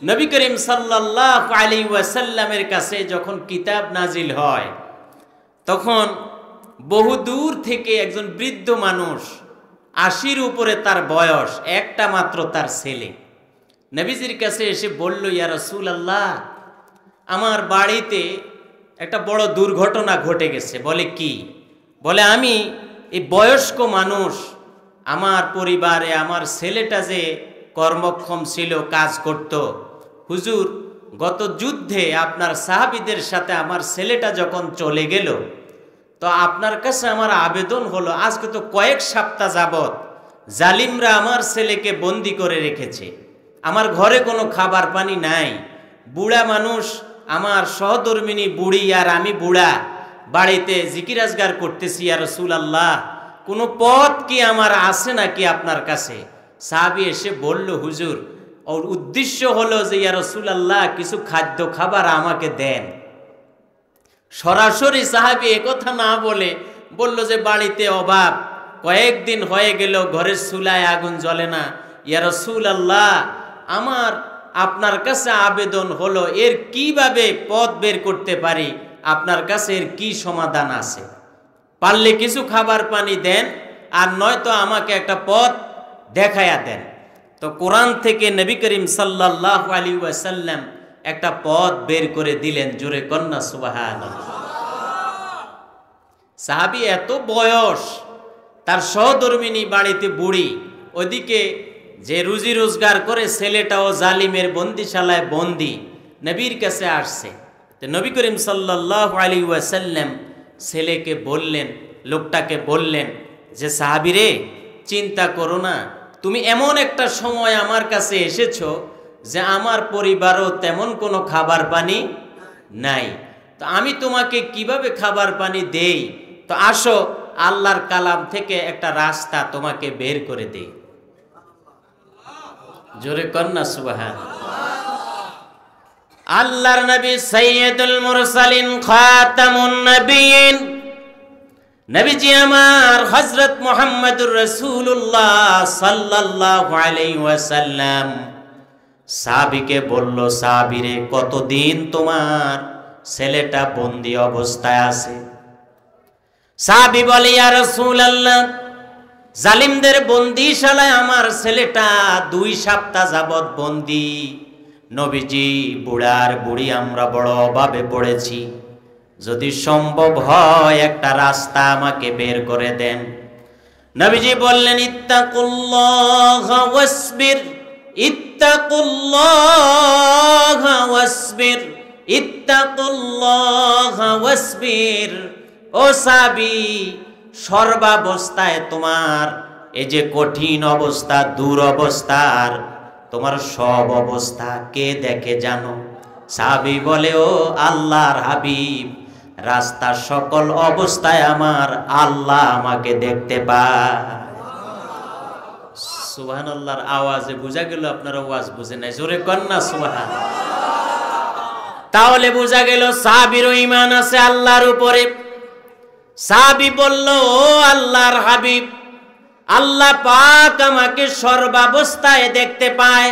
নবী করিম সাল্লাল্লাহু আলাইহি ওয়াসাল্লামের কাছে যখন কিতাব নাজিল হয় তখন বহু দূর থেকে একজন বৃদ্ধ মানুষ, ৮০-র উপরে তার বয়স, একটা মাত্র তার ছেলে, নবীজির কাছে এসে বলল, ইয়া রাসূলুল্লাহ, আমার বাড়িতে একটা বড় দুর্ঘটনা ঘটে গেছে। বলে কি? বলে আমি এই বয়স্ক মানুষ, আমার পরিবারে আমার ছেলেটা যে কর্মক্ষম ছিল, কাজ করত, হুজুর গত যুদ্ধে আপনার সাহাবীদের সাথে আমার ছেলেটা যখন চলে গেল, তো আপনার কাছে আমার আবেদন হলো, আজকে তো কয়েক সপ্তাহ যাবত জালিমরা আমার ছেলেকে বন্দি করে রেখেছে, আমার ঘরে কোনো খাবার পানি নাই, বুড়া মানুষ, আমার সহধর্মিনী বুড়ি আর আমি বুড়া, বাড়িতে জিকির আজগার করতেছি, ইয়া রাসূলুল্লাহ, কোনো পথ কি আমার আছে নাকি আপনার কাছে? সাহাবী এসে বলল, হুজুর ওর উদ্দেশ্য হলো যে ইয়া রাসূলুল্লাহ, কিছু খাদ্য খাবার আমাকে দেন। সরাসরি সাহাবী একথা না বলে বলল যে বাড়িতে অভাব, কয়েকদিন হয়ে গেল ঘরের চুলায় আগুন জ্বলে না, ইয়া রাসূলুল্লাহ, আমার আপনার কাছে আবেদন হলো, এর কিভাবে পথ বের করতে পারি, আপনার কাছে এর কি সমাধান আছে? পারলে কিছু খাবার পানি দেন, আর নয়তো আমাকে একটা পথ দেখায়া দেন। তো কোরআন থেকে নবী করিম সাল্লাল্লাহু আলাইহি ওয়াসাল্লাম একটা পথ বের করে দিলেন। জোরে কন্যা সুবহানাল্লাহ। সাহাবী এত বয়স, তার সহধর্মিনী বাড়িতে বুড়ি, ওদিকে যে রুজি রোজগার করে ছেলেটাও জালিমের বন্দিশালায় বন্দি, নবীর কাছে আসছে। তো নবী করিম সাল্লাল্লাহু আলাইহি ওয়াসাল্লাম ছেলেকে বললেন, লোকটাকে বললেন যে সাহাবী রে, চিন্তা করো না, তুমি এমন একটা সময় আমার কাছে এসেছো যে আমার পরিবারও তেমন কোনো খাবার পানি নাই, তো আমি তোমাকে কিভাবে খাবার পানি দেই? তো আসো, আল্লাহর কালাম থেকে একটা রাস্তা তোমাকে বের করে দেই। জোরে কন্যা সুবহানাল্লাহ। আল্লাহর নবী সাইয়্যিদুল মুরসালিন খাতামুন নবিয়্যিন, নবীজি আমার হযরত মুহাম্মদুর রাসূলুল্লাহ সাল্লাল্লাহু আলাইহি ওয়াসাল্লাম সাহাবীকে বলল, সাহাবী রে, কতদিন তোমার ছেলেটা বন্দি অবস্থায় আছে? সাহাবী বলে, ইয়া রাসূলুল্লাহ, জালিমদের বন্দিশালায় আমার ছেলেটা ২ সপ্তাহ যাবত বন্দি। নবীজি, বুড়ার বুড়ি আমরা বড় অভাবে পড়েছি, যদি সম্ভব হয় একটা রাস্তা আমাকে বের করে দেন। নবীজি বললেন, ইত্তাকুল্লাহ ওয়াসবির, ইত্তাকুল্লাহ ওয়াসবির, ইত্তাকুল্লাহ ওয়াসবির। ও সাহাবী, সর্বাবস্থায় তোমার এই যে কঠিন অবস্থা, দুরবস্থার, তোমার সব অবস্থা কে দেখে জানো? সাহাবী বলে, ও আল্লাহর হাবিব, রাস্তার সকল অবস্থায় আমার আল্লাহ আমাকে দেখতে পায়। সুবহানাল্লাহর আওয়াজে বোঝা গেল আপনার আওয়াজ বুঝে নাই। জোরে কন্যা সুবহানাল্লাহ। তাহলে বোঝা গেল সাহাবীরও ঈমান আছে আল্লাহর উপরে। সাহাবী বলল, ও আল্লাহর হাবিব, আল্লাহ পাক আমাকে সর্বাবস্থায় দেখতে পায়,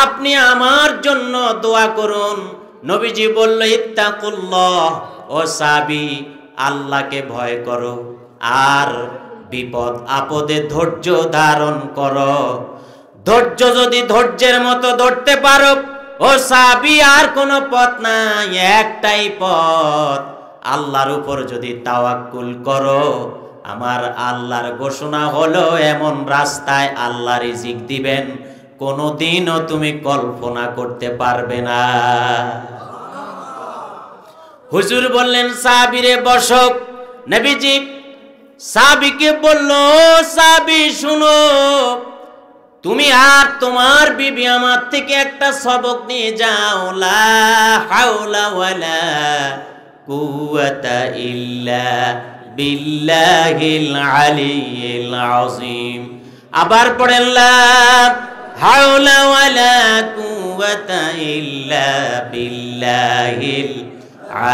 আপনি আমার জন্য দোয়া করুন। নবীজি বলল, ইত্তাকুল্লাহ, ও সাহাবী, আল্লাহকে ভয় করো, আর বিপদ আপদে ধৈর্য ধারণ করো। ধৈর্য যদি ধৈর্যের মতো ধরতে পারো, ও সাহাবী, আর কোনো পথ নাই, একটাই পথ, আল্লাহর উপর যদি তাওয়াক্কুল করো, আমার আল্লাহর ঘোষণা হলো এমন রাস্তায় আল্লাহ রিজিক দিবেন, কোনোদিনও তুমি কল্পনা করতে পারবে না। হুজুর বললেন, সাহাবীরে বসো। নবীজি সাহাবীকে বলল, সাহাবী শুনো, তুমি আর তোমার বিবি আমার থেকে একটা সবক নিয়ে যাও। লা হাওলা ওয়ালা কুওয়াতা ইল্লা বিল্লাহিল আলিয়্যিল আযীম। আবার পড়েন, লা হাওলা ওয়ালা কুওয়াতা ইল্লা বিল্লাহিল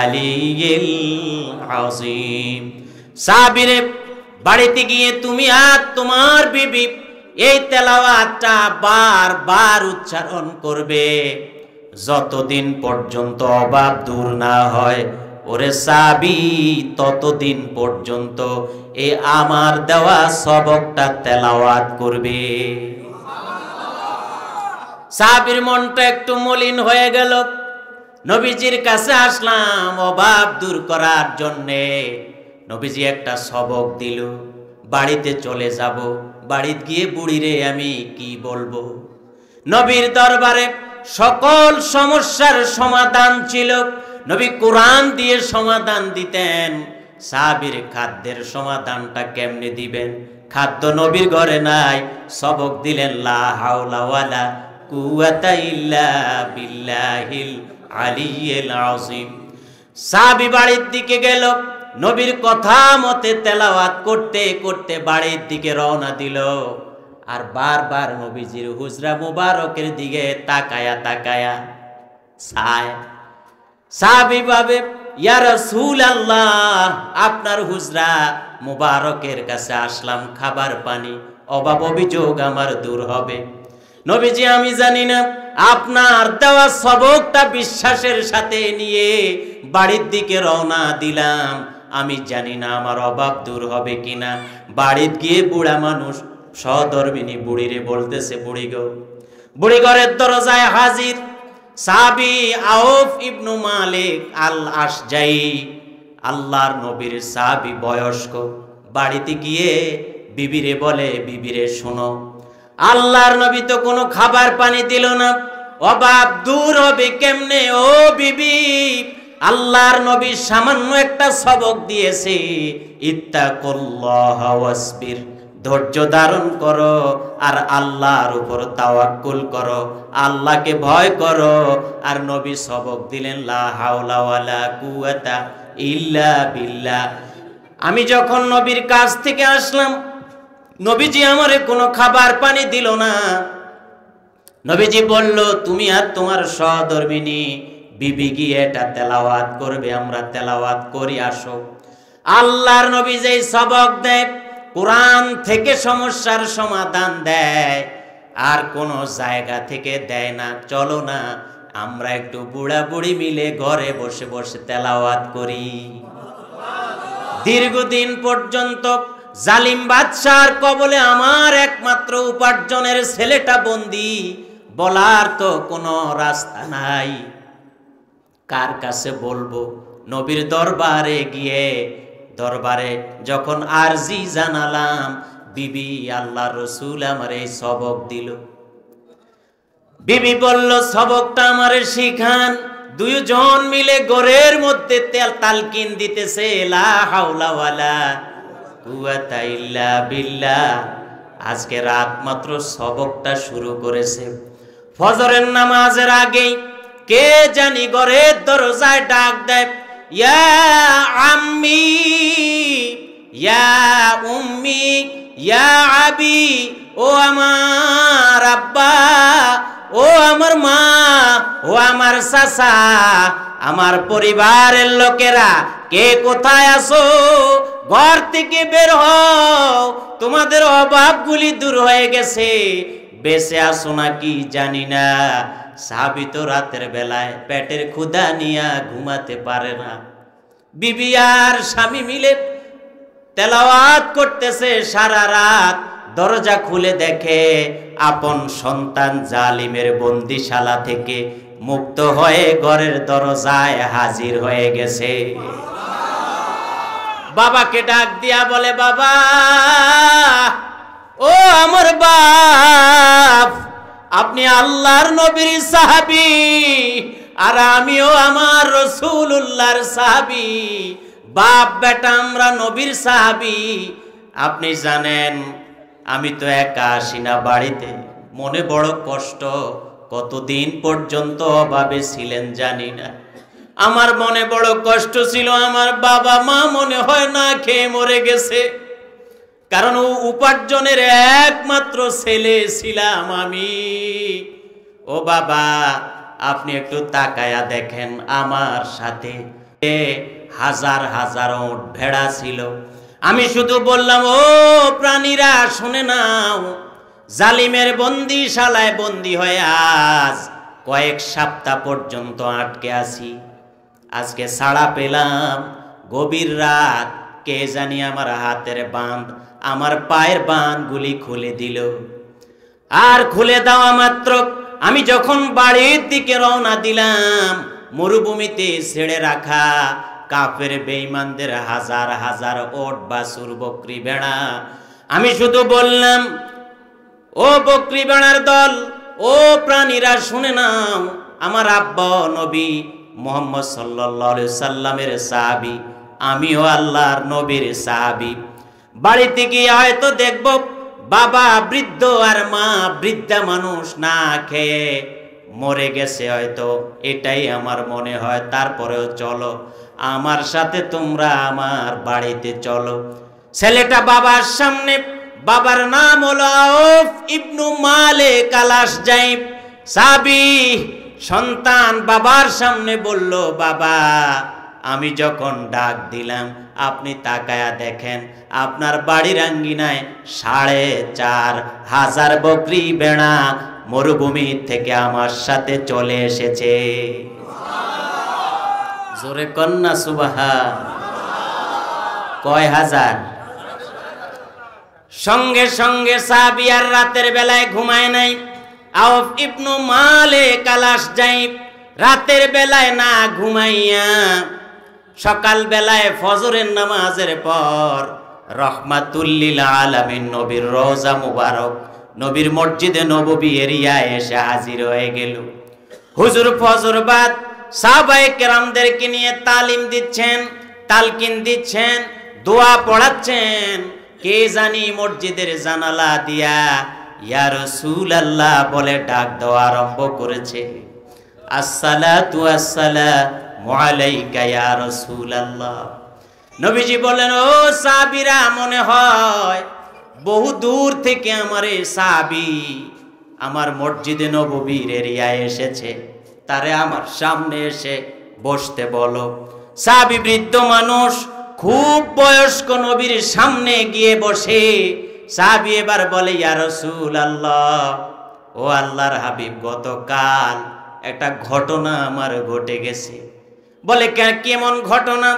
আলিয়্যিল আযীম। সাহাবীরে, বাড়িতে গিয়ে তুমি আর তোমার বিবি এই তেলাওয়াতটা বারবার উচ্চারণ করবে যতদিন পর্যন্ত অভাব দূর না হয়। ওরে সাহাবী, ততদিন পর্যন্ত এই আমার দেওয়া সবকটা তেলাওয়াত করবে। সাহাবীর মনটা একটু মলিন হয়ে গেল। নবীজির কাছে আসলাম অভাব দূর করার জন্যে। নবীজি একটা সবক দিল, বাড়িতে চলে যাব। বাড়িতে গিয়ে বুড়িরে আমি কি বলবো? নবীর দরবারে সকল সমস্যার সমাধান ছিল। নবী কোরআন দিয়ে সমাধান দিতেন। সাহাবীর খাদ্যের সমাধানটা কেমনে দিবেন? খাদ্য নবীর ঘরে নাই। সবক দিলেন লা হাওলা ওয়ালা কুওয়াতা ইল্লা বিল্লাহিল আলিয়্যিল আযীম। সাহাবী বাড়ির দিকে গেল, নবীর কথা মতে তেলাওয়াত করতে করতে বাড়ির দিকে রওনা দিল। আর বারবার নবীজির হুজরা মুবারকের দিকে তাকায়া তাকায়া চায়। সাহাবী ভাবে, ইয়া রাসূলুল্লাহ, আপনার হুজরা মুবারকের কাছে আসলাম, খাবার পানি অভাব অভিযোগ আমার দূর হবে। নবীজি, আমি জানি না। আপনার দেওয়া সবকটা বিশ্বাসের সাথে নিয়ে বাড়ির দিকে রওনা দিলাম। আমি জানি না আমার অভাব দূর হবে কিনা। বাড়িতে গিয়ে বুড়া মানুষ সহধর্মিনী বুড়িরে বলতেছে, বুড়ি গো। বুড়ি ঘরের দরজায় হাজির সাহাবী আউফ ইবনু মালিক আল আশজাই, আল্লাহর নবীর সাহাবী, বয়স্ক। বাড়িতে গিয়ে বিবিরে বলে, বিবিরে শোনো, আল্লাহর নবী তো কোনো খাবার পানি দিল না, অভাব দূর হবে কেমনে? ও বিবি, আল্লাহর নবী সামান্য একটা সবক দিয়েছে, ইত্তাকুল্লাহ ওয়াসবির, ধৈর্য ধারণ করো আর আল্লাহর উপর তাওয়াক্কুল করো, আল্লাহকে ভয় করো। আর নবী সবক দিলেন লা হাওলা ওয়ালা কুওয়াতা ইল্লা বিল্লাহ। আমি যখন নবীর কাছ থেকে আসলাম, নবীজি আমারে কোনো খাবার পানি দিল না। নবীজি বলল, তুমি আর তোমার সহধর্মিনী বিবি গিয়ে এটা তেলাওয়াত করবে, আমরা তেলাওয়াত করি, আসো। আল্লাহর নবী যেই সবক দেয়, কোরআন থেকে সমস্যার সমাধান দেয়, আর কোন জায়গা থেকে দেয় না। চলো না আমরা একটু বুড়া বুড়ি মিলে ঘরে বসে বসে তেলাওয়াত করি। দীর্ঘদিন পর্যন্ত জালিম বাদশার কবলে আমার একমাত্র উপার্জনের ছেলেটা বন্দী, বলার তো কোনো রাস্তা নাই। কার কাছে বলবো? নবীর দরবারে গিয়ে, দরবারে যখন আরজি জানালাম, বিবি, আল্লাহ রসুল আমার এই সবক দিল। বিবি বলল, সবকটা আমারে শিখান। দুইজন মিলে ঘরের মধ্যে তালকিন দিতেছে, লা হাওলা ওয়ালা কুওয়াতা ইল্লা বিল্লাহ। আজকে রাত মাত্র সবকটা শুরু করেছে। ফজরের নামাজের আগেই কে জানি ঘরের দরজায় ডাক দেয়, ইয়া আম্মি, ইয়া উম্মি, ইয়া আবি, ও আমার আব্বা, ও আমার মা, ও আমার চাচা, আমার পরিবারের লোকেরা, কে কোথায় আছো? ঘর থেকে বের হও, তোমাদের অভাবগুলি দূর হয়ে গেছে। বেঁচে আসো নাকি জানি না। সাহাবী তো রাতের বেলায় পেটের ক্ষুধা নিয়ে ঘুমাতে পারে না। বিবি আর স্বামী মিলে তেলাওয়াত করতেছে সারা রাত। দরজা খুলে দেখে আপন সন্তান জালিমের বন্দিশালা থেকে মুক্ত হয়ে ঘরের দরজায় হাজির হয়ে গেছে। বাবাকে ডাক দিয়া বলে, বাবা, ও আমার বাপ, আপনি আল্লাহর নবীর সাহাবী আর আমিও আমার রাসূলুল্লাহর সাহাবী। বাপ বেটা আমরা নবীর সাহাবী। আপনি জানেন আমি তো একা আসি না বাড়িতে, মনে বড় কষ্ট। কতদিন পর্যন্ত অভাবে ছিলেন জানি না। আমার মনে বড় কষ্ট ছিল, আমার বাবা মা মনে হয় না খেয়ে মরে গেছে, কারণ উপার্জনের একমাত্র ছেলে ছিলাম আমি। ও বাবা, আপনি একটু তাকায়া দেখেন, আমার সাথে হাজার হাজার ওট ভেড়া ছিল। আমি শুধু বললাম, ও প্রাণীরা শুনে নাও, জালিমের বন্দিশালায় বন্দী হয়ে আজ কয়েক সপ্তাহ পর্যন্ত আটকে আছি। আজকে ছাড়া পেলাম। গভীর রাত কে জানি আমার হাতের বাঁধ, আমার পায়ের বাঁধগুলি খুলে দিল। আর খুলে দেওয়া মাত্র আমি যখন বাড়ির দিকে রওনা দিলাম, মরুভূমিতে ছেড়ে রাখা কাফের বেঈমানদের হাজার হাজার ওট বাছুর বকরি ভেড়া, আমি শুধু বললাম, ও বকরি ভেড়ার দল, ও প্রাণীরা শুনে নাও, আমার আব্বা নবী মুহাম্মদ সাল্লাল্লাহু আলাইহি সাল্লামের সাহাবী, আমিও আল্লাহর নবীর সাহাবী। বাড়িতে গিয়ে হয়তো দেখব বাবা বৃদ্ধ আর মা বৃদ্ধা মানুষ না খেয়ে মরে গেছে, হয়তো এটাই আমার মনে হয়। তারপরেও চলো আমার সাথে, তোমরা আমার বাড়িতে চলো। ছেলেটা বাবার সামনে, বাবার নাম হলো আউফ ইবনু মালিক আল আশজাইব সাহাবী। সন্তান বাবার সামনে বলল, বাবা আমি যখন ডাক দিলাম আপনি তাকায়া দেখেন আপনার বাড়ির আঙ্গিনায় ৪৫০০ বকরি ভেড়া মরুভূমি থেকে আমার সাথে চলে এসেছে। জোরে কন্যা সুবহান। কয় হাজার? সঙ্গে সঙ্গে সাহাবী আর রাতের বেলায় ঘুমায় নাই। আউফ ইবনু মালিক আল আশজাইব রাতের বেলায় না ঘুমাইয়া সকাল বেলায় ফজরের নামাজের পর রহমাতুল লিল আলামিন নবীর রওজা মুবারক, নবীর মসজিদে নববী এরিয়ায় এসে হাজির হয়ে গেল। হুজুর ফজর বাদ সাহাবায়ে কেরামদেরকে নিয়ে তালিম দিচ্ছেন, তালকিন দিচ্ছেন, দোয়া পড়াচ্ছেন। কে জানি মসজিদের জানালা দিয়া ইয়া রাসূলুল্লাহ বলে ডাক দেওয়া আরম্ভ করেছে। আসসালাতু আসসালামু আলাইকা ইয়া রাসূলুল্লাহ। নবীজি বলেন, ও সাহাবীরা, মনে হয় বহু দূর থেকে আমার এই সাহাবী আমার মসজিদে নববীর এরিয়ায় এসেছে, তারে আমার সামনে এসে বসতে বলো। সাহাবী বৃদ্ধ মানুষ, খুব বয়স্ক, নবীর সামনে গিয়ে বসে। সাহাবী এবার বলে, ইয়া রাসূলুল্লাহ, ও আল্লাহর হাবিব, গতকাল একটা ঘটনা আমার ঘটে গেছে। বলে, কেমন ঘটনা?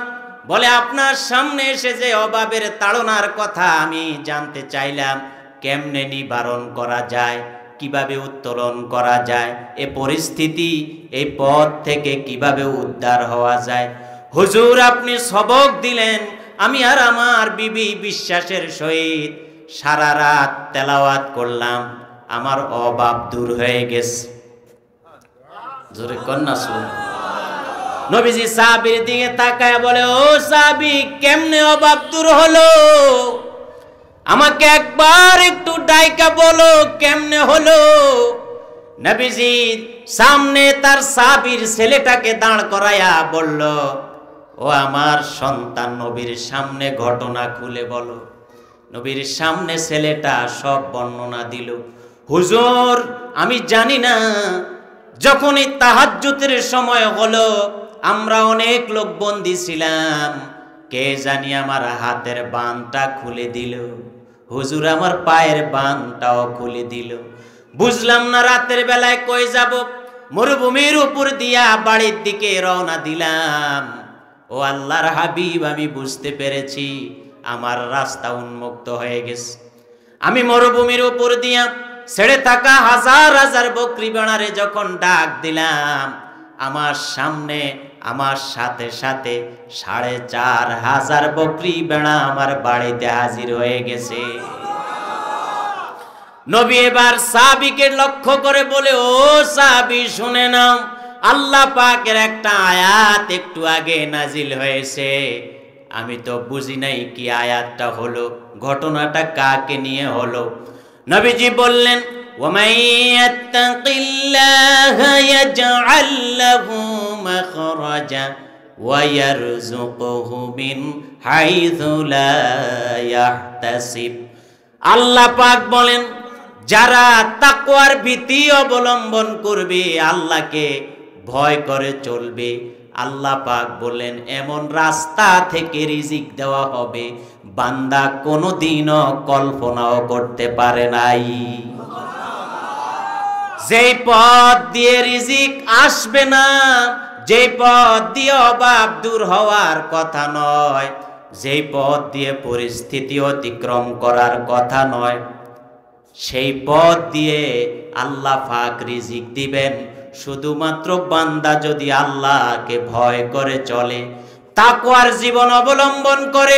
বলে, আপনার সামনে এসে যে অভাবের তাড়নার কথা আমি জানতে চাইলাম, কেমনে নিবারণ করা যায়, কিভাবে উত্তোলন করা যায়, এ পরিস্থিতি, এই পথ থেকে কিভাবে উদ্ধার হওয়া যায়। হুজুর আপনি সবক দিলেন। আমি আর আমার বিবি বিশ্বাসের সহিত সারা রাত তেলাওয়াত করলাম, আমার অভাব দূর হয়ে গেছে। জোরে কন্যা শুন। নবীজি সাহাবীর দিকে তাকায় বলে, ও সাহাবী, কেমনে অভাব দূর হলো? আমাকে একবার একটু ডাইকা বলো কেমনে হলো। নবীজি সামনে তার সাহাবীর ছেলেটাকে দাঁড় করায়া বলল, ও আমার সন্তান, নবীর সামনে ঘটনা খুলে বলো। নবীর সামনে ছেলেটা সব বর্ণনা দিল। হুজুর আমি জানি না, যখনই তাহাজ্জুদের সময় হলো, আমরা অনেক লোক বন্দী ছিলাম, কে জানি আমার হাতের বাঁধটা খুলে দিল। হুজুর আমার পায়ের বাঁধটাও খুলে দিল। বুঝলাম না রাতের বেলায় কই যাব। মরুভূমির উপর দিয়া বাড়ির দিকে রওনা দিলাম। ও আল্লাহর হাবিব, আমি বুঝতে পেরেছি আমার রাস্তা উন্মুক্ত হয়ে গেছে। আমি মরুভূমির উপর দিয়া ছেড়ে থাকা হাজার হাজার বকরি ভেড়ারে যখন ডাক দিলাম, আমার সামনে আমার সাথে সাথে ৪৫০০ বকরি ভেড়া আমার বাড়িতে হাজির হয়ে গেছে। নবী এবার সাহাবীকে লক্ষ্য করে বলে, ও সাহাবী শুনে নাও, আল্লাহ পাকের একটা আয়াত একটু আগে নাজিল হয়েছে। আমি তো বুঝি নাই কি আয়াতটা হলো, ঘটনাটা কাকে নিয়ে হলো। নবীজি বললেন, وَمَن يَتَّقِ اللَّهَ يَجْعَل لَّهُ مَخْرَجًا وَيَرْزُقْهُ مِنْ حَيْثُ لَا يَحْتَسِبُ। আল্লাহ পাক বলেন, যারা তাকওয়ার ভীতি অবলম্বন করবে, আল্লাহকে ভয় করে চলবে, আল্লাহ পাক বলেন এমন রাস্তা থেকে রিজিক দেওয়া হবে বান্দা কোনোদিনও কল্পনাও করতে পারে নাই। যেই পথ দিয়ে রিজিক আসবে না, যেই পথ দিয়ে অভাব দূর হওয়ার কথা নয়, যেই পথ দিয়ে পরিস্থিতি অতিক্রম করার কথা নয়, সেই পথ দিয়ে আল্লাহ পাক রিজিক দিবেন শুধুমাত্র বান্দা যদি আল্লাহকে ভয় করে চলে, তাকওয়ার জীবন অবলম্বন করে।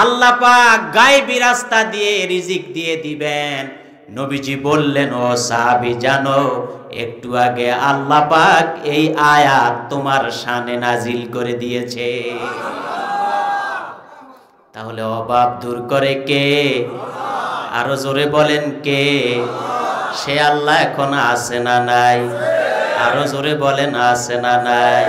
আল্লাহ পাক গায়বী রাস্তা দিয়ে রিজিক দিয়ে দিবেন। নবীজি বললেন, ও সাহাবী জানো, একটু আগে আল্লাহ পাক এই আয়াত তোমার শানে নাজিল করে দিয়েছে। তাহলে অভাব দূর করে কে? আরো জোরে বলেন কে? সে আল্লাহ এখন আছে না নাই? আরো জোরে বলেন আছে না নাই?